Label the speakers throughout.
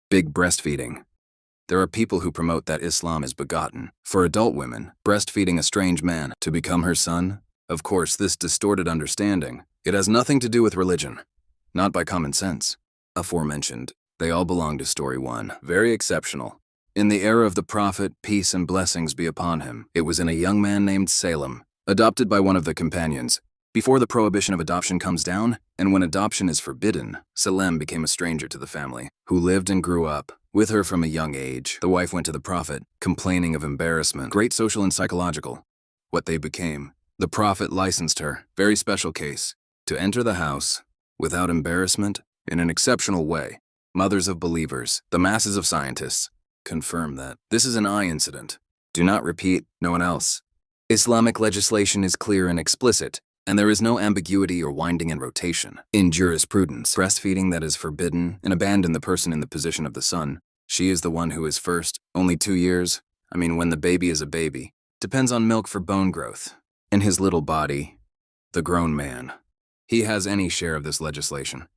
Speaker 1: Big breastfeeding. There are people who promote that Islam is begotten. For adult women, breastfeeding a strange man to become her son? Of course, this distorted understanding, it has nothing to do with religion. Not by common sense. Aforementioned, they all belong to story one. Very exceptional. In the era of the Prophet, peace and blessings be upon him, it was in a young man named Salem, adopted by one of the companions. Before the prohibition of adoption comes down, and when adoption is forbidden, Salem became a stranger to the family, who lived and grew up with her from a young age. The wife went to the Prophet, complaining of embarrassment, great social and psychological. What they became. The Prophet licensed her, very special case, to enter the house without embarrassment in an exceptional way. Mothers of believers, the masses of scientists, confirm that this is an eye incident. Do not repeat, no one else. Islamic legislation is clear and explicit, and there is no ambiguity or winding and rotation. In jurisprudence, breastfeeding that is forbidden and abandon the person in the position of the son. She is the one who is first, only 2 years. When the baby is a baby. Depends on milk for bone growth. In his little body, the grown man. He has any share of this legislation.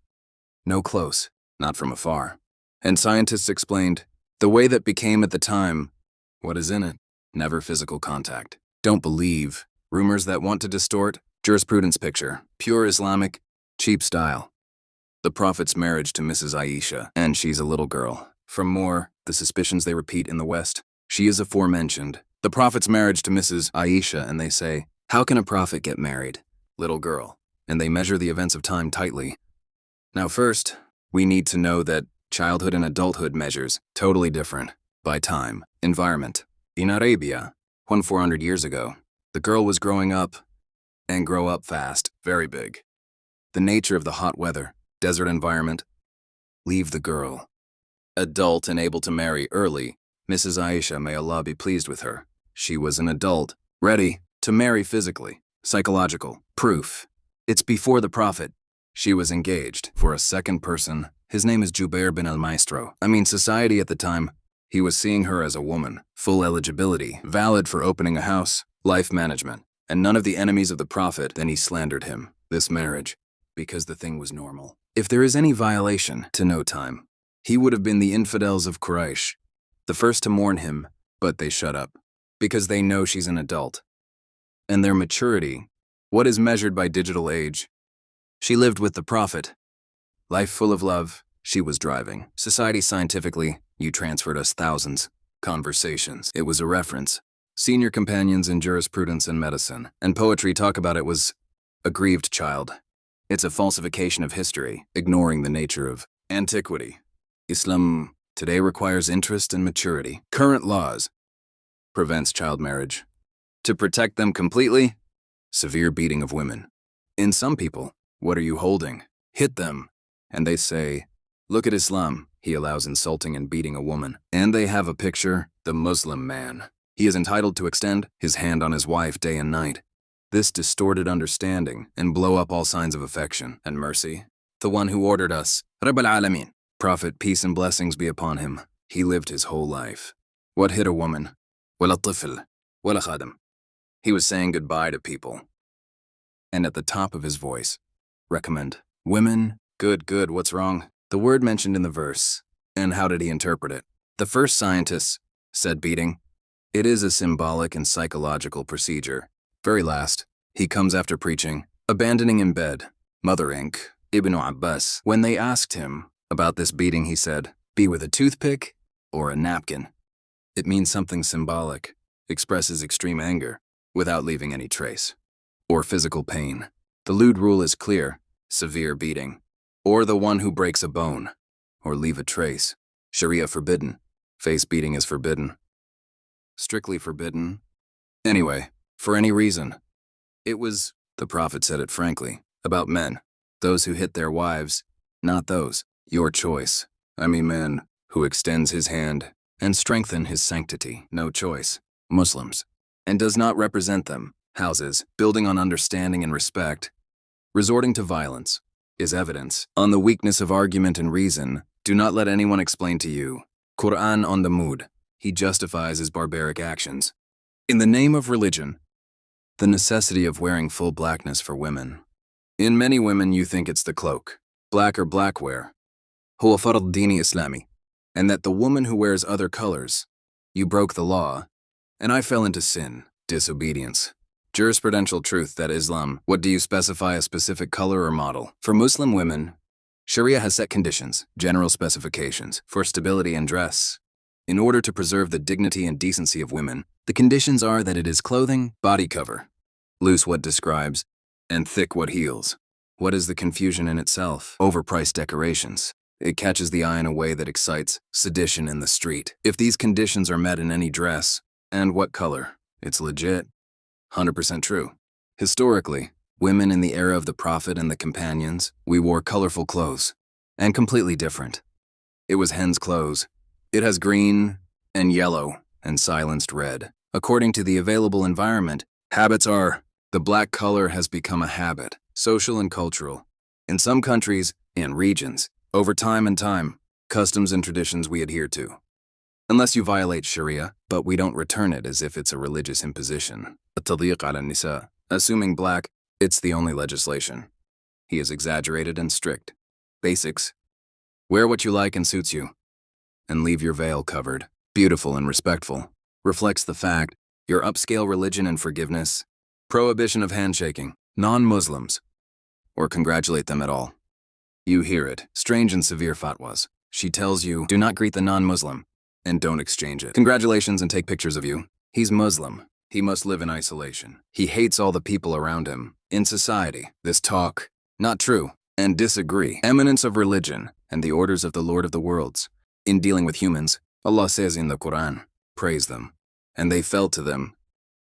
Speaker 1: No close, not from afar. And scientists explained, the way that became at the time, what is in it? Never physical contact. Don't believe rumors that want to distort jurisprudence picture, pure Islamic, cheap style. The Prophet's marriage to Mrs. Aisha, and she's a little girl. From more, the suspicions they repeat in the West, she is aforementioned. The Prophet's marriage to Mrs. Aisha, and they say, how can a prophet get married? Little girl. And they measure the events of time tightly. Now first, we need to know that childhood and adulthood measures totally different by time, environment. In Arabia, 400 years ago, the girl was growing up and grow up fast, very big. The nature of the hot weather, desert environment, leave the girl. Adult and able to marry early, Mrs. Aisha, may Allah be pleased with her. She was an adult, ready to marry physically, psychological, proof. It's before the Prophet. She was engaged for a second person. His name is Jubair bin al-Maestro. Society at the time, he was seeing her as a woman, full eligibility, valid for opening a house, life management, and none of the enemies of the Prophet. Then he slandered him, this marriage, because the thing was normal. If there is any violation, to no time, he would have been the infidels of Quraysh, the first to mourn him, but they shut up, because they know she's an adult. And their maturity, what is measured by digital age? She lived with the Prophet. Life full of love, she was driving. Society scientifically, you transferred us thousands. Conversations, it was a reference. Senior companions in jurisprudence and medicine, and poetry talk about it was a grieved child. It's a falsification of history, ignoring the nature of antiquity. Islam today requires interest and maturity. Current laws prevents child marriage. To protect them completely, severe beating of women. In some people, what are you holding? Hit them. And they say, look at Islam, he allows insulting and beating a woman. And they have a picture, the Muslim man. He is entitled to extend his hand on his wife day and night. This distorted understanding and blow up all signs of affection and mercy. The one who ordered us, Rabb al-Alamin, Prophet, peace and blessings be upon him. He lived his whole life. What hit a woman? Wala tifl, wala khadim. He was saying goodbye to people. And at the top of his voice, recommend, women, good, what's wrong? The word mentioned in the verse. And how did he interpret it? The first scientists said beating. It is a symbolic and psychological procedure. Very last, he comes after preaching, abandoning in bed. Mother Inc., Ibn Abbas. When they asked him about this beating, he said, be with a toothpick or a napkin. It means something symbolic, expresses extreme anger, without leaving any trace. Or physical pain. The lewd rule is clear, severe beating. Or the one who breaks a bone, or leave a trace. Sharia forbidden. Face beating is forbidden. Strictly forbidden. Anyway, for any reason. It was, the Prophet said it frankly, about men. Those who hit their wives, not those. Your choice. Man who extends his hand and strengthen his sanctity. No choice. Muslims. And does not represent them. Houses, building on understanding and respect. Resorting to violence is evidence. On the weakness of argument and reason, do not let anyone explain to you. Quran on the mood. He justifies his barbaric actions. In the name of religion, the necessity of wearing full blackness for women. In many women, you think it's the cloak. Black or black wear. Huwa farad dini Islami. and that the woman who wears other colors, you broke the law, and I fell into sin, disobedience. Jurisprudential truth that Islam, what do you specify a specific color or model? For Muslim women, Sharia has set conditions, general specifications, for stability and dress. In order to preserve the dignity and decency of women, the conditions are that it is clothing, body cover, loose what describes, and thick what heals. What is the confusion in itself? Overpriced decorations. It catches the eye in a way that excites sedition in the street. If these conditions are met in any dress, and what color, it's legit. 100% true. Historically, women in the era of the Prophet and the companions, we wore colorful clothes, and completely different. It was hen's clothes. It has green and yellow and silenced red. According to the available environment, habits are, the black color has become a habit, social and cultural. In some countries and regions, over time and time, customs and traditions we adhere to. Unless you violate Sharia, but we don't return it as if it's a religious imposition. التضييق على النساء. Assuming black, it's the only legislation. He is exaggerated and strict. Basics. Wear what you like and suits you. And leave your veil covered. Beautiful and respectful. Reflects the fact, your upscale religion and forgiveness. Prohibition of handshaking. Non-Muslims. Or congratulate them at all. You hear it. Strange and severe fatwas. She tells you, do not greet the non-Muslim. And don't exchange it. Congratulations and take pictures of you. He's Muslim. He must live in isolation. He hates all the people around him. In society, this talk, not true, and disagree. Eminence of religion and the orders of the Lord of the worlds. In dealing with humans, Allah says in the Quran, praise them. And they fell to them.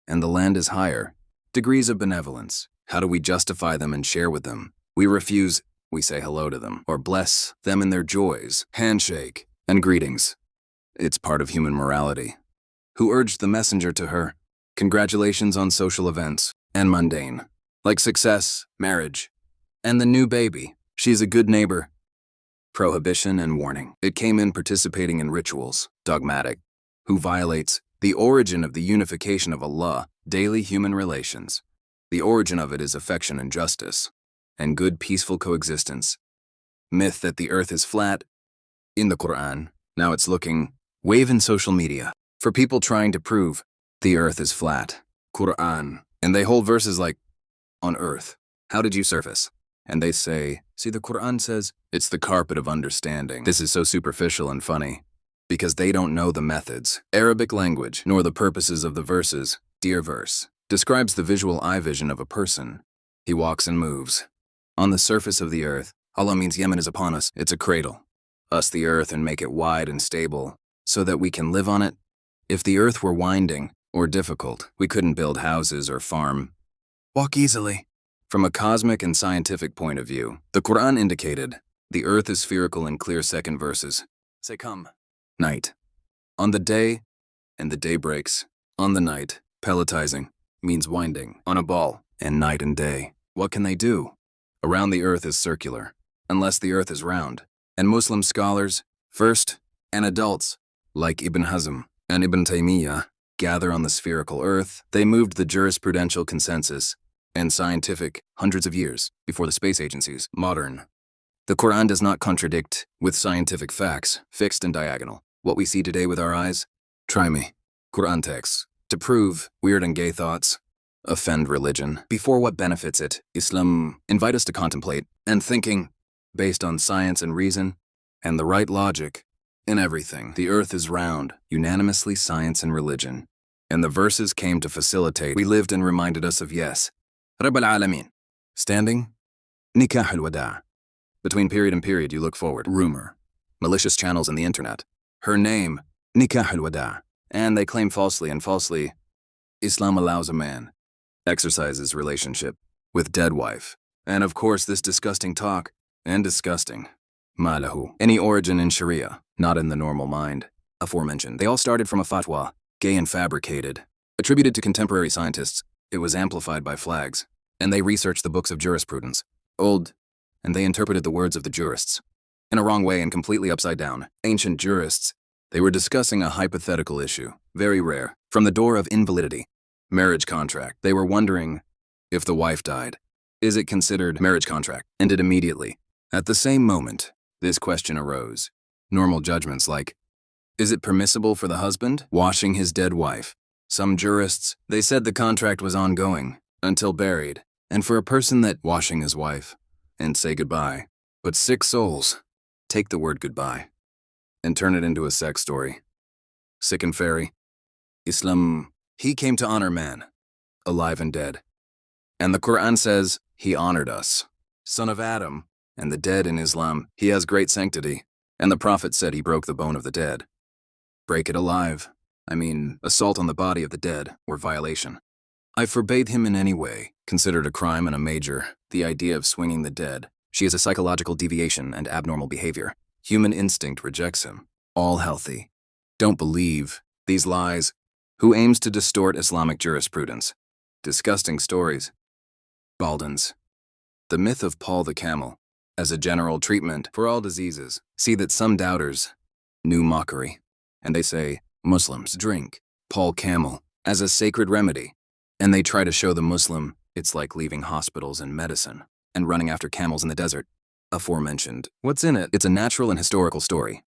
Speaker 1: And the land is higher. Degrees of benevolence. How do we justify them and share with them? We refuse, we say hello to them, or bless them in their joys, handshake, and greetings. It's part of human morality. Who urged the messenger to her? Congratulations on social events, and mundane, like success, marriage, and the new baby. She's a good neighbor. Prohibition and warning. It came in participating in rituals, dogmatic. Who violates the origin of the unification of Allah, daily human relations. The origin of it is affection and justice, and good peaceful coexistence. Myth that the earth is flat. In the Quran, now it's looking wave in social media for people trying to prove the earth is flat. Quran. And they hold verses like, on earth, how did you surface? And they say, see, the Quran says, it's the carpet of understanding. This is so superficial and funny, because they don't know the methods, Arabic language, nor the purposes of the verses. Dear verse describes the visual eye vision of a person. He walks and moves. On the surface of the earth, Allah means Yemen is upon us. It's a cradle. Us the earth and make it wide and stable, so that we can live on it. If the earth were winding or difficult, we couldn't build houses or farm. Walk easily. From a cosmic and scientific point of view, the Quran indicated the earth is spherical in clear second verses. Say come. Night. On the day, and the day breaks. On the night, pelletizing, means winding. On a ball, and night and day. What can they do? Around the earth is circular, unless the earth is round. And Muslim scholars, first, and adults, like Ibn Hazm and Ibn Taymiyyah, gather on the spherical earth. They moved the jurisprudential consensus and scientific hundreds of years before the space agencies. Modern. The Quran does not contradict with scientific facts, fixed and diagonal. What we see today with our eyes? Try me. Quran texts. To prove weird and gay thoughts, offend religion. Before what benefits it, Islam invite us to contemplate and thinking based on science and reason and the right logic in everything. The earth is round, unanimously science and religion. And the verses came to facilitate. We lived and reminded us of yes. Rabb al-Alameen. Standing, nikah al-wada'. Between period and period, you look forward. Rumor. Malicious channels in the internet. Her name, nikah al-wada'. And they claim falsely and falsely, Islam allows a man exercises relationship with dead wife. And of course, this disgusting talk, and disgusting, malahu. Any origin in Sharia, not in the normal mind. Aforementioned, they all started from a fatwa, gay and fabricated. Attributed to contemporary scientists, it was amplified by flags. And they researched the books of jurisprudence, old, and they interpreted the words of the jurists in a wrong way and completely upside down. Ancient jurists, they were discussing a hypothetical issue, very rare, from the door of invalidity. Marriage contract. They were wondering if the wife died. Is it considered marriage contract? Ended immediately. At the same moment, this question arose. Normal judgments like, is it permissible for the husband washing his dead wife? Some jurists, they said the contract was ongoing until buried, and for a person that washing his wife and say goodbye. But sick souls take the word goodbye and turn it into a sex story. Sick and fairy. Islam, he came to honor man, alive and dead. And the Quran says he honored us, son of Adam, and the dead in Islam, he has great sanctity. And the Prophet said he broke the bone of the dead. Break it alive. Assault on the body of the dead, or violation. I forbade him in any way, considered a crime and a major, the idea of swinging the dead. She is a psychological deviation and abnormal behavior. Human instinct rejects him. All healthy. Don't believe these lies. Who aims to distort Islamic jurisprudence? Disgusting stories. Baldens. The myth of Paul the camel, as a general treatment for all diseases. See that some doubters knew mockery, and they say, Muslims drink Paul camel as a sacred remedy, and they try to show the Muslim it's like leaving hospitals and medicine and running after camels in the desert. Aforementioned. What's in it? It's a natural and historical story.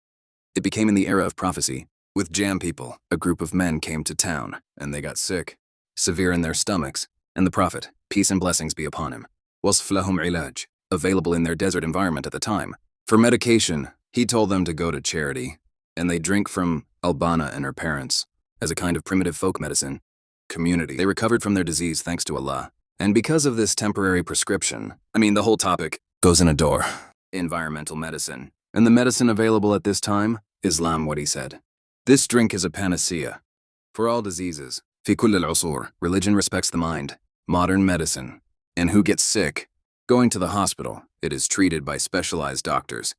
Speaker 1: It became in the era of prophecy. With jam people, a group of men came to town, and they got sick, severe in their stomachs, and the Prophet, peace and blessings be upon him, wasf lahum ilaj, available in their desert environment at the time. For medication, he told them to go to charity, and they drink from Albana and her parents, as a kind of primitive folk medicine community. They recovered from their disease thanks to Allah. And because of this temporary prescription, the whole topic goes in a door. Environmental medicine. And the medicine available at this time? Islam, what he said. This drink is a panacea for all diseases. Fi kull al-usur. Religion respects the mind. Modern medicine. And who gets sick? Going to the hospital. It is treated by specialized doctors.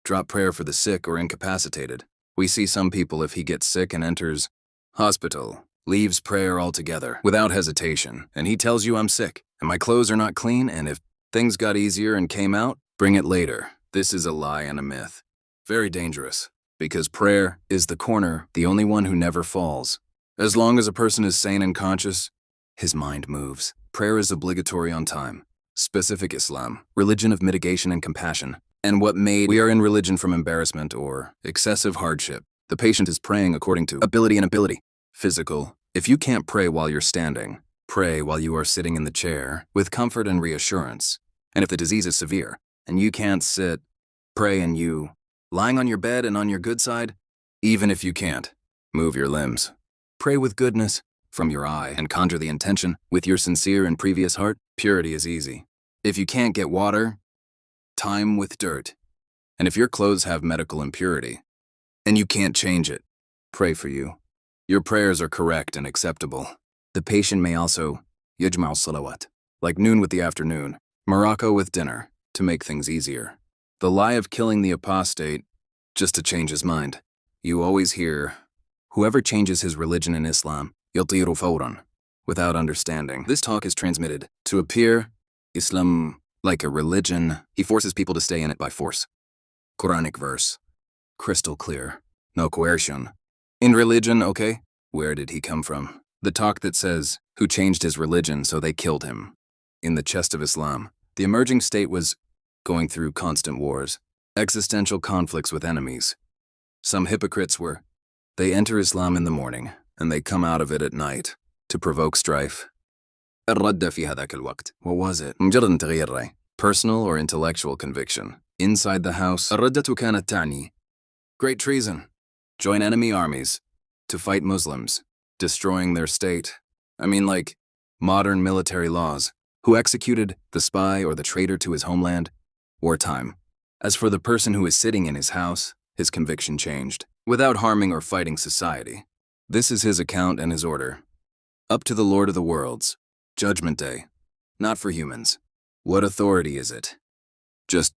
Speaker 1: Drop prayer for the sick or incapacitated. We see some people, if he gets sick and enters hospital, leaves prayer altogether without hesitation, and he tells you I'm sick and my clothes are not clean, and if things got easier and came out, bring it later. This is a lie and a myth. Very dangerous, because prayer is the corner, the only one who never falls. As long as a person is sane and conscious, his mind moves. Prayer is obligatory on time. Specific Islam, religion of mitigation and compassion. And what made we are in religion from embarrassment or excessive hardship. The patient is praying according to ability and ability. Physical. If you can't pray while you're standing, pray while you are sitting in the chair with comfort and reassurance. And if the disease is severe and you can't sit, pray and you, lying on your bed and on your good side, even if you can't, move your limbs. Pray with goodness from your eye and conjure the intention with your sincere and previous heart. Purity is easy. If you can't get water, time with dirt. And if your clothes have medical impurity and you can't change it, pray for you. Your prayers are correct and acceptable. The patient may also yajma'u salawat, like noon with the afternoon, Morocco with dinner, to make things easier. The lie of killing the apostate just to change his mind. You always hear, whoever changes his religion in Islam, yatiru fawran, without understanding. This talk is transmitted to appear Islam like a religion. He forces people to stay in it by force. Quranic verse. Crystal clear. No coercion. In religion, okay? Where did he come from? The talk that says, who changed his religion so they killed him. In the chest of Islam, the emerging state was going through constant wars, existential conflicts with enemies. Some hypocrites were. They enter Islam in the morning, and they come out of it at night to provoke strife. الرد في هذاك الوقت. What was it? مجرد تغيير رأي. Personal or intellectual conviction. Inside the house, الردة كانت تعني great treason. Join enemy armies to fight Muslims, destroying their state. Like modern military laws. Who executed the spy or the traitor to his homeland? Wartime. As for the person who is sitting in his house, his conviction changed, without harming or fighting society. This is his account and his order. Up to the Lord of the worlds. Judgment Day. Not for humans. What authority is it? Just